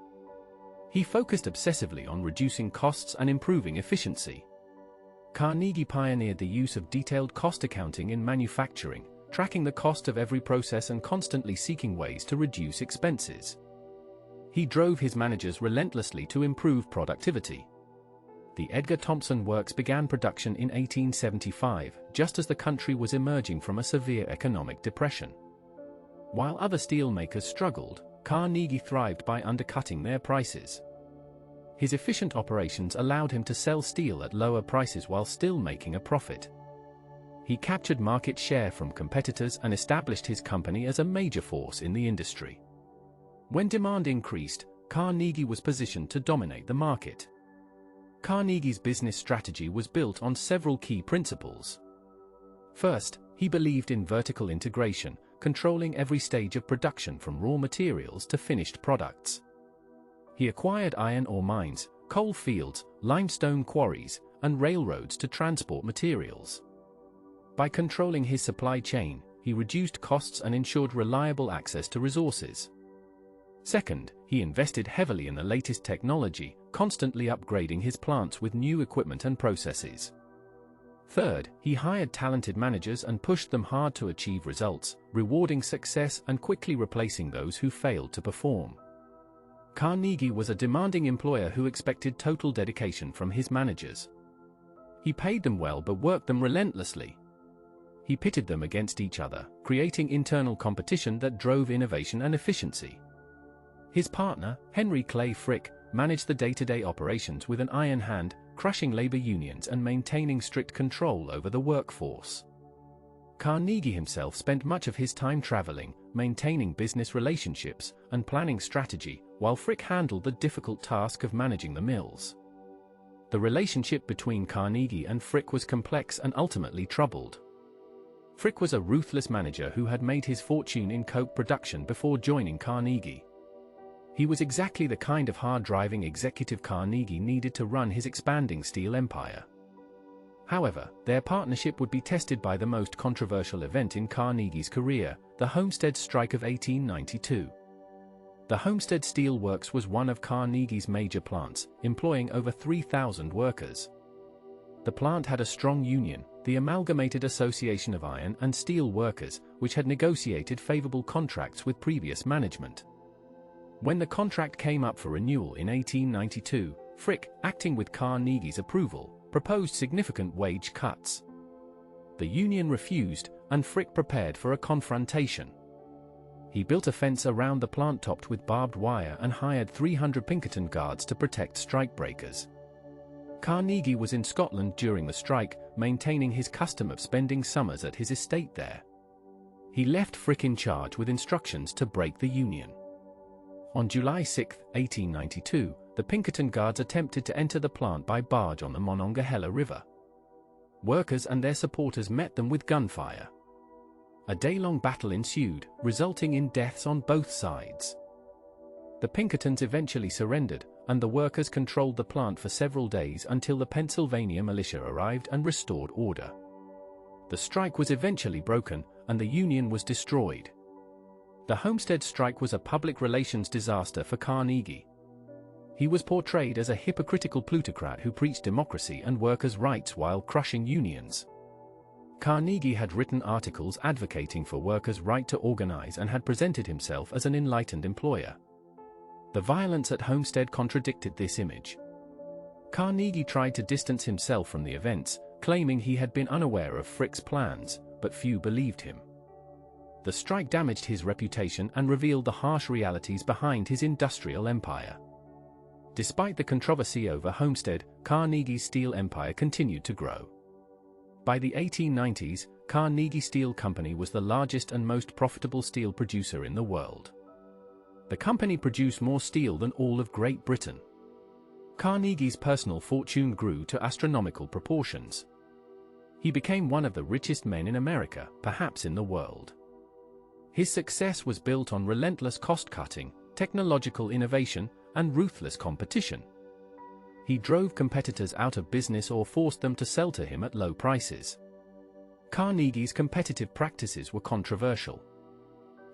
He focused obsessively on reducing costs and improving efficiency. Carnegie pioneered the use of detailed cost accounting in manufacturing, tracking the cost of every process and constantly seeking ways to reduce expenses. He drove his managers relentlessly to improve productivity. The Edgar Thomson Works began production in 1875, just as the country was emerging from a severe economic depression. While other steel makers struggled, Carnegie thrived by undercutting their prices. His efficient operations allowed him to sell steel at lower prices while still making a profit. He captured market share from competitors and established his company as a major force in the industry. When demand increased, Carnegie was positioned to dominate the market. Carnegie's business strategy was built on several key principles. First, he believed in vertical integration, controlling every stage of production from raw materials to finished products. He acquired iron ore mines, coal fields, limestone quarries, and railroads to transport materials. By controlling his supply chain, he reduced costs and ensured reliable access to resources. Second, he invested heavily in the latest technology, constantly upgrading his plants with new equipment and processes. Third, he hired talented managers and pushed them hard to achieve results, rewarding success and quickly replacing those who failed to perform. Carnegie was a demanding employer who expected total dedication from his managers. He paid them well but worked them relentlessly. He pitted them against each other, creating internal competition that drove innovation and efficiency. His partner, Henry Clay Frick, managed the day-to-day operations with an iron hand, crushing labor unions and maintaining strict control over the workforce. Carnegie himself spent much of his time traveling, maintaining business relationships, and planning strategy, while Frick handled the difficult task of managing the mills. The relationship between Carnegie and Frick was complex and ultimately troubled. Frick was a ruthless manager who had made his fortune in coke production before joining Carnegie. He was exactly the kind of hard-driving executive Carnegie needed to run his expanding steel empire. However, their partnership would be tested by the most controversial event in Carnegie's career, the Homestead Strike of 1892. The Homestead Steel Works was one of Carnegie's major plants, employing over 3,000 workers. The plant had a strong union, the Amalgamated Association of Iron and Steel Workers, which had negotiated favorable contracts with previous management. When the contract came up for renewal in 1892, Frick, acting with Carnegie's approval, proposed significant wage cuts. The union refused, and Frick prepared for a confrontation. He built a fence around the plant topped with barbed wire and hired 300 Pinkerton guards to protect strikebreakers. Carnegie was in Scotland during the strike, maintaining his custom of spending summers at his estate there. He left Frick in charge with instructions to break the union. On July 6, 1892, the Pinkerton Guards attempted to enter the plant by barge on the Monongahela River. Workers and their supporters met them with gunfire. A day-long battle ensued, resulting in deaths on both sides. The Pinkertons eventually surrendered, and the workers controlled the plant for several days until the Pennsylvania militia arrived and restored order. The strike was eventually broken, and the union was destroyed. The Homestead strike was a public relations disaster for Carnegie. He was portrayed as a hypocritical plutocrat who preached democracy and workers' rights while crushing unions. Carnegie had written articles advocating for workers' right to organize and had presented himself as an enlightened employer. The violence at Homestead contradicted this image. Carnegie tried to distance himself from the events, claiming he had been unaware of Frick's plans, but few believed him. The strike damaged his reputation and revealed the harsh realities behind his industrial empire. Despite the controversy over Homestead, Carnegie's steel empire continued to grow. By the 1890s, Carnegie Steel Company was the largest and most profitable steel producer in the world. The company produced more steel than all of Great Britain. Carnegie's personal fortune grew to astronomical proportions. He became one of the richest men in America, perhaps in the world. His success was built on relentless cost-cutting, technological innovation, and ruthless competition. He drove competitors out of business or forced them to sell to him at low prices. Carnegie's competitive practices were controversial.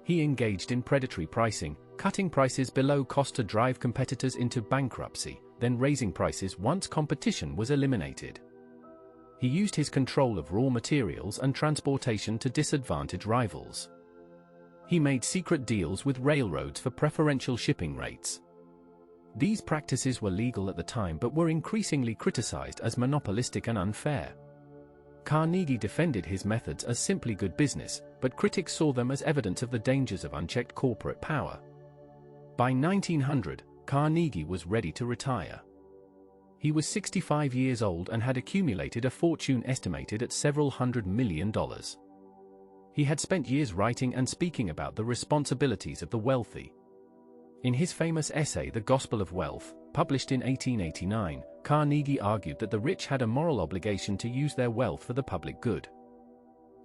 He engaged in predatory pricing, cutting prices below cost to drive competitors into bankruptcy, then raising prices once competition was eliminated. He used his control of raw materials and transportation to disadvantage rivals. He made secret deals with railroads for preferential shipping rates. These practices were legal at the time but were increasingly criticized as monopolistic and unfair. Carnegie defended his methods as simply good business, but critics saw them as evidence of the dangers of unchecked corporate power. By 1900, Carnegie was ready to retire. He was 65 years old and had accumulated a fortune estimated at several $100 million. He had spent years writing and speaking about the responsibilities of the wealthy. In his famous essay The Gospel of Wealth, published in 1889, Carnegie argued that the rich had a moral obligation to use their wealth for the public good.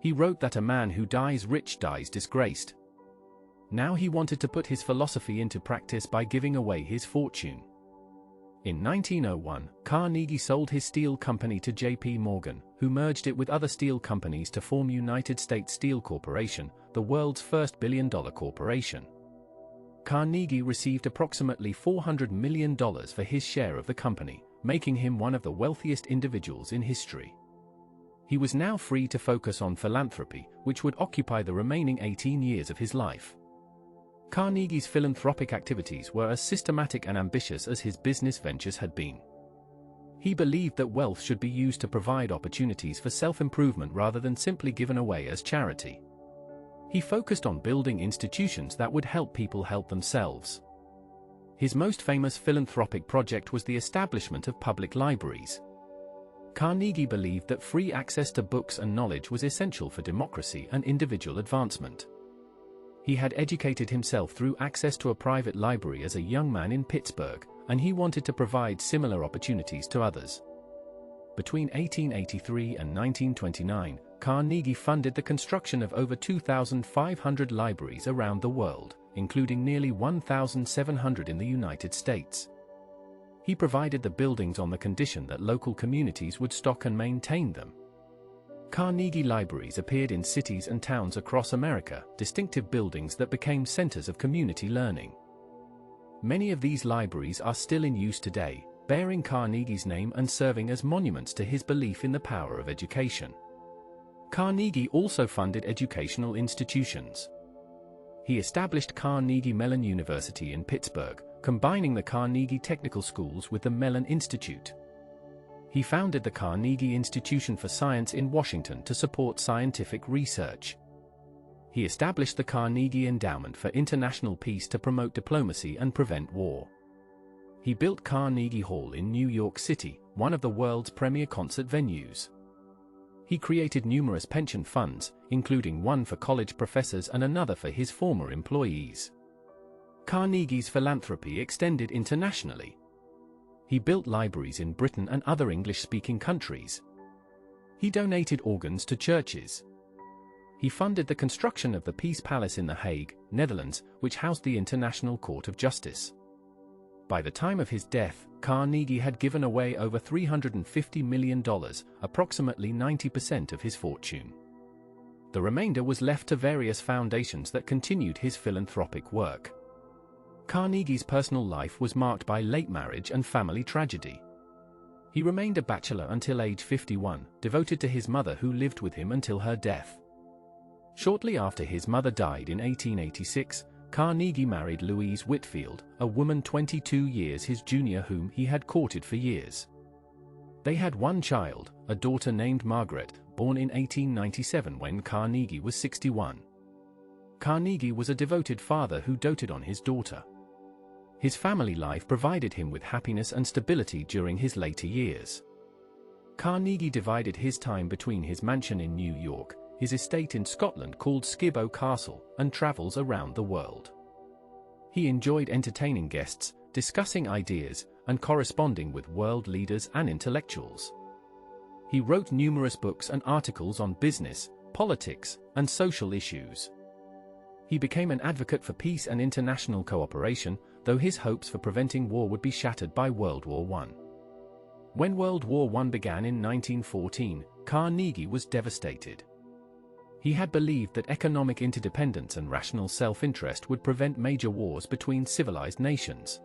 He wrote that a man who dies rich dies disgraced. Now he wanted to put his philosophy into practice by giving away his fortune. In 1901, Carnegie sold his steel company to J.P. Morgan, who merged it with other steel companies to form United States Steel Corporation, the world's first billion-dollar corporation. Carnegie received approximately $400 million for his share of the company, making him one of the wealthiest individuals in history. He was now free to focus on philanthropy, which would occupy the remaining 18 years of his life. Carnegie's philanthropic activities were as systematic and ambitious as his business ventures had been. He believed that wealth should be used to provide opportunities for self-improvement rather than simply given away as charity. He focused on building institutions that would help people help themselves. His most famous philanthropic project was the establishment of public libraries. Carnegie believed that free access to books and knowledge was essential for democracy and individual advancement. He had educated himself through access to a private library as a young man in Pittsburgh, and he wanted to provide similar opportunities to others. Between 1883 and 1929, Carnegie funded the construction of over 2,500 libraries around the world, including nearly 1,700 in the United States. He provided the buildings on the condition that local communities would stock and maintain them. Carnegie libraries appeared in cities and towns across America, distinctive buildings that became centers of community learning. Many of these libraries are still in use today, bearing Carnegie's name and serving as monuments to his belief in the power of education. Carnegie also funded educational institutions. He established Carnegie Mellon University in Pittsburgh, combining the Carnegie Technical Schools with the Mellon Institute. He founded the Carnegie Institution for Science in Washington to support scientific research. He established the Carnegie Endowment for International Peace to promote diplomacy and prevent war. He built Carnegie Hall in New York City, one of the world's premier concert venues. He created numerous pension funds, including one for college professors and another for his former employees. Carnegie's philanthropy extended internationally. He built libraries in Britain and other English-speaking countries. He donated organs to churches. He funded the construction of the Peace Palace in The Hague, Netherlands, which housed the International Court of Justice. By the time of his death, Carnegie had given away over $350 million, approximately 90% of his fortune. The remainder was left to various foundations that continued his philanthropic work. Carnegie's personal life was marked by late marriage and family tragedy. He remained a bachelor until age 51, devoted to his mother who lived with him until her death. Shortly after his mother died in 1886, Carnegie married Louise Whitfield, a woman 22 years his junior whom he had courted for years. They had one child, a daughter named Margaret, born in 1897 when Carnegie was 61. Carnegie was a devoted father who doted on his daughter. His family life provided him with happiness and stability during his later years. Carnegie divided his time between his mansion in New York, his estate in Scotland called Skibo Castle, and travels around the world. He enjoyed entertaining guests, discussing ideas, and corresponding with world leaders and intellectuals. He wrote numerous books and articles on business, politics, and social issues. He became an advocate for peace and international cooperation, though his hopes for preventing war would be shattered by World War I. When World War I began in 1914, Carnegie was devastated. He had believed that economic interdependence and rational self-interest would prevent major wars between civilized nations.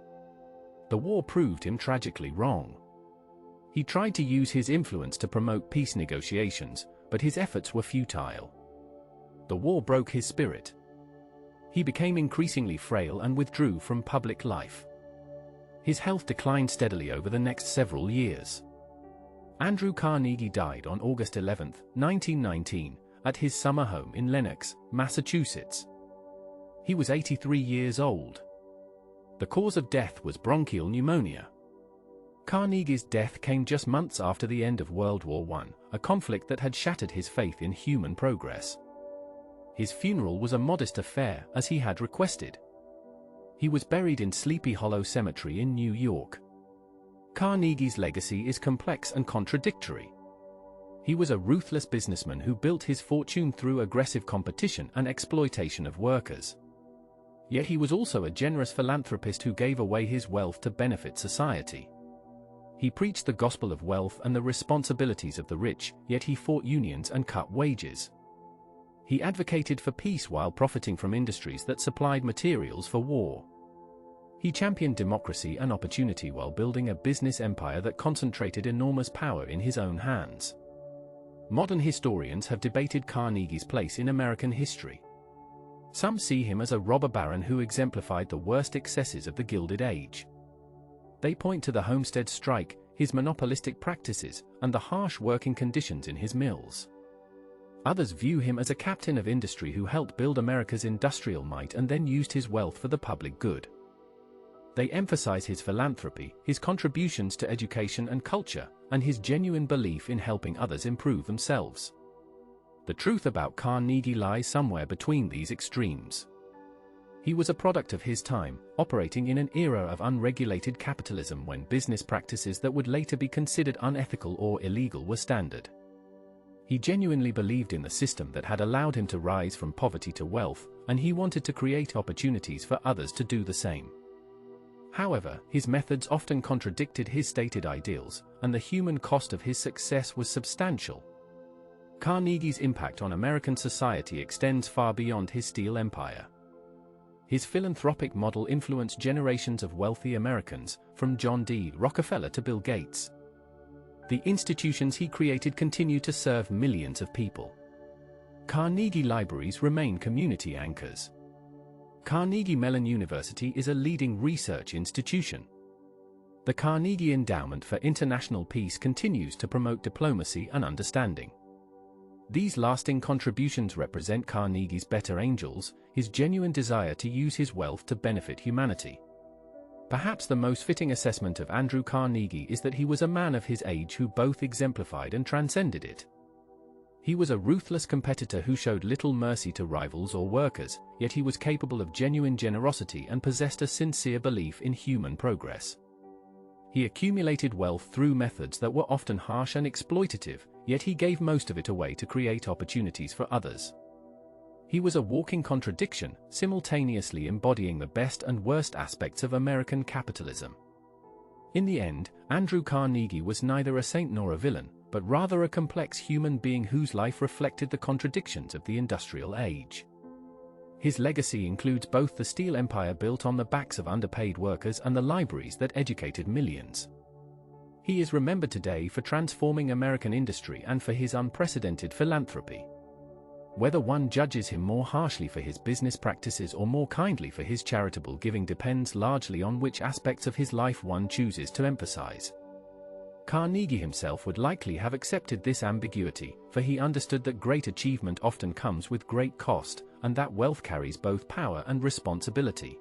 The war proved him tragically wrong. He tried to use his influence to promote peace negotiations, but his efforts were futile. The war broke his spirit. He became increasingly frail and withdrew from public life. His health declined steadily over the next several years. Andrew Carnegie died on August 11, 1919, at his summer home in Lenox, Massachusetts. He was 83 years old. The cause of death was bronchial pneumonia. Carnegie's death came just months after the end of World War I, a conflict that had shattered his faith in human progress. His funeral was a modest affair, as he had requested. He was buried in Sleepy Hollow Cemetery in New York. Carnegie's legacy is complex and contradictory. He was a ruthless businessman who built his fortune through aggressive competition and exploitation of workers. Yet he was also a generous philanthropist who gave away his wealth to benefit society. He preached the gospel of wealth and the responsibilities of the rich, yet he fought unions and cut wages. He advocated for peace while profiting from industries that supplied materials for war. He championed democracy and opportunity while building a business empire that concentrated enormous power in his own hands. Modern historians have debated Carnegie's place in American history. Some see him as a robber baron who exemplified the worst excesses of the Gilded Age. They point to the Homestead Strike, his monopolistic practices, and the harsh working conditions in his mills. Others view him as a captain of industry who helped build America's industrial might and then used his wealth for the public good. They emphasize his philanthropy, his contributions to education and culture, and his genuine belief in helping others improve themselves. The truth about Carnegie lies somewhere between these extremes. He was a product of his time, operating in an era of unregulated capitalism when business practices that would later be considered unethical or illegal were standard. He genuinely believed in the system that had allowed him to rise from poverty to wealth, and he wanted to create opportunities for others to do the same. However, his methods often contradicted his stated ideals, and the human cost of his success was substantial. Carnegie's impact on American society extends far beyond his steel empire. His philanthropic model influenced generations of wealthy Americans, from John D. Rockefeller to Bill Gates. The institutions he created continue to serve millions of people. Carnegie libraries remain community anchors. Carnegie Mellon University is a leading research institution. The Carnegie Endowment for International Peace continues to promote diplomacy and understanding. These lasting contributions represent Carnegie's better angels, his genuine desire to use his wealth to benefit humanity. Perhaps the most fitting assessment of Andrew Carnegie is that he was a man of his age who both exemplified and transcended it. He was a ruthless competitor who showed little mercy to rivals or workers, yet he was capable of genuine generosity and possessed a sincere belief in human progress. He accumulated wealth through methods that were often harsh and exploitative, yet he gave most of it away to create opportunities for others. He was a walking contradiction, simultaneously embodying the best and worst aspects of American capitalism. In the end, Andrew Carnegie was neither a saint nor a villain, but rather a complex human being whose life reflected the contradictions of the industrial age. His legacy includes both the steel empire built on the backs of underpaid workers and the libraries that educated millions. He is remembered today for transforming American industry and for his unprecedented philanthropy. Whether one judges him more harshly for his business practices or more kindly for his charitable giving depends largely on which aspects of his life one chooses to emphasize. Carnegie himself would likely have accepted this ambiguity, for he understood that great achievement often comes with great cost, and that wealth carries both power and responsibility.